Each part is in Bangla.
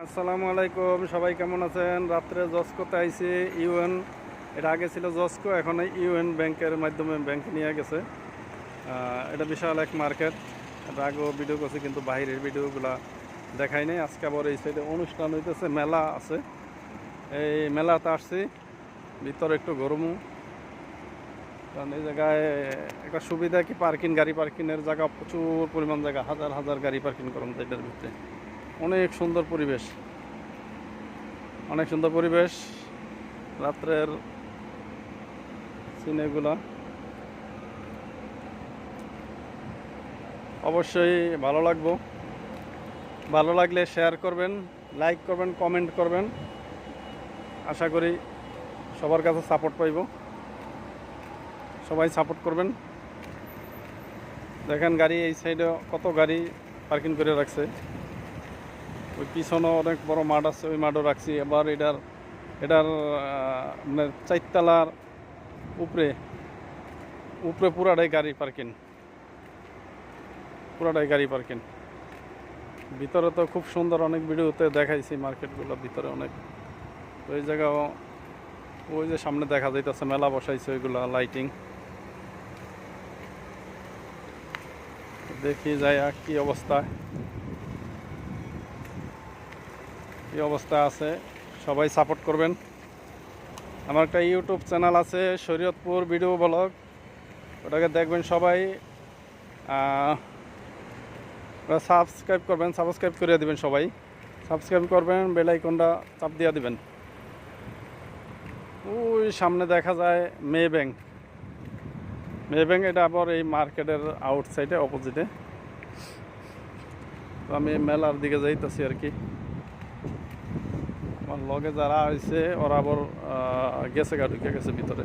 আসসালামু আলাইকুম, সবাই কেমন আছেন? রাত্রে জস্কোতে আইছি। ইউএন, এটা আগে ছিল জস্কো, এখন ইউএন ব্যাংকের মাধ্যমে ব্যাংকে নিয়ে গেছে। এটা বিশাল এক মার্কেট। এটা আগেও ভিডিও করছি, কিন্তু বাইরের ভিডিওগুলা দেখাই নাই। আজকে আবার এই সাইডে অনুষ্ঠান হইতেছে, মেলা আছে। এই মেলাতে আসছি, ভিতরে একটু গরমও, কারণ এই জায়গায় একটা সুবিধা কি, গাড়ি পার্কিংয়ের জায়গা প্রচুর পরিমাণ জায়গা, হাজার হাজার গাড়ি পার্কিং করুন এটার ভিতরে। অনেক সুন্দর পরিবেশ, অনেক সুন্দর পরিবেশ। রাত্রের সিনেগুলা অবশ্যই ভালো লাগবো। ভালো লাগলে শেয়ার করবেন, লাইক করবেন, কমেন্ট করবেন। আশা করি সবার কাছে সাপোর্ট পাইব, সবাই সাপোর্ট করবেন। দেখেন গাড়ি এই সাইডে কত গাড়ি পার্কিং করে রাখছে। ওই পিছনেও অনেক বড় মাঠ আছে, ওই মাঠও রাখছি। এবার এটার মানে 4 তলার উপরে পুরাটাই গাড়ি পার্কিং, পুরাটাই গাড়ি পার্কিং। ভিতরে তো খুব সুন্দর, অনেক ভিডিওতে দেখাইছি মার্কেটগুলো ভিতরে অনেক। ওই জায়গাও ওই যে সামনে দেখা যাইতেছে মেলা বসাইছে, ওইগুলো লাইটিং। দেখি যাই কি অবস্থা, কি অবস্থা আছে। সবাই সাপোর্ট করবেন। আমার একটা ইউটিউব চ্যানেল আছে, শরীয়তপুর ভিডিও ব্লগ, ওটাকে দেখবেন সবাই। সাবস্ক্রাইব করবেন, সাবস্ক্রাইব করে দেবেন সবাই। সাবস্ক্রাইব করবেন, বেল আইকনটা চাপ দিয়ে দিবেন। ওই সামনে দেখা যায় মে ব্যাংক। এটা আবার এই মার্কেটের আউটসাইডে, অপোজিটে। তো আমি মেলার দিকে যাইতেছি আর কি। আমার লগে যারা হয়েছে ওরা আবার গেছে, ঢুকে গেছে ভিতরে।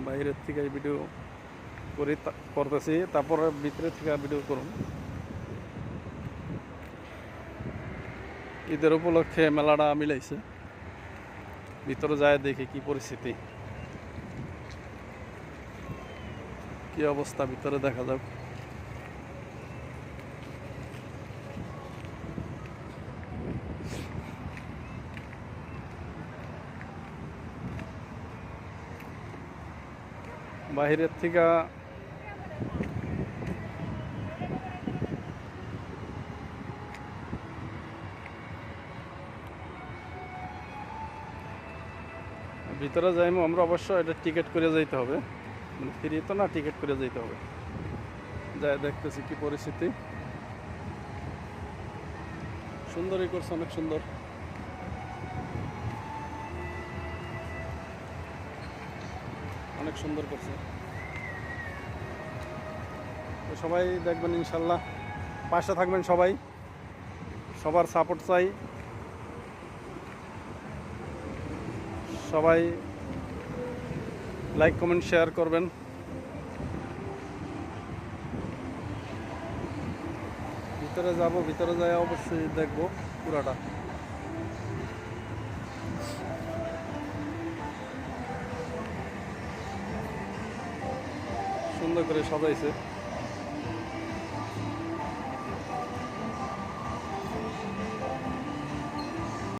বাইরের থেকে ভিডিও করতেছি, তারপরে ভিতরে থেকে ভিডিও করুন। ঈদের উপলক্ষে মেলাটা মিলাইছে। ভিতরে যায় দেখি কি পরিস্থিতি, কি অবস্থা ভিতরে দেখা যাক। বাহিরের থেকে ভিতরে যাইমু আমরা, অবশ্য এটা টিকিট করে যাইতে হবে, মানে ফ্রি তো না, টিকিট করে যাইতে হবে। যাই দেখতেছি কি পরিস্থিতি। সুন্দরই করছে, অনেক সুন্দর। অনেক সুন্দর করছে। তো সবাই দেখবেন ইনশাল্লাহ, পাশে থাকবেন সবাই, সবার সাপোর্ট চাই। সবাই লাইক কমেন্ট শেয়ার করবেন। ভিতরে যাব, ভিতরে যাই অবশ্যই দেখবো পুরাটা। সুন্দর করে সাজাইছে।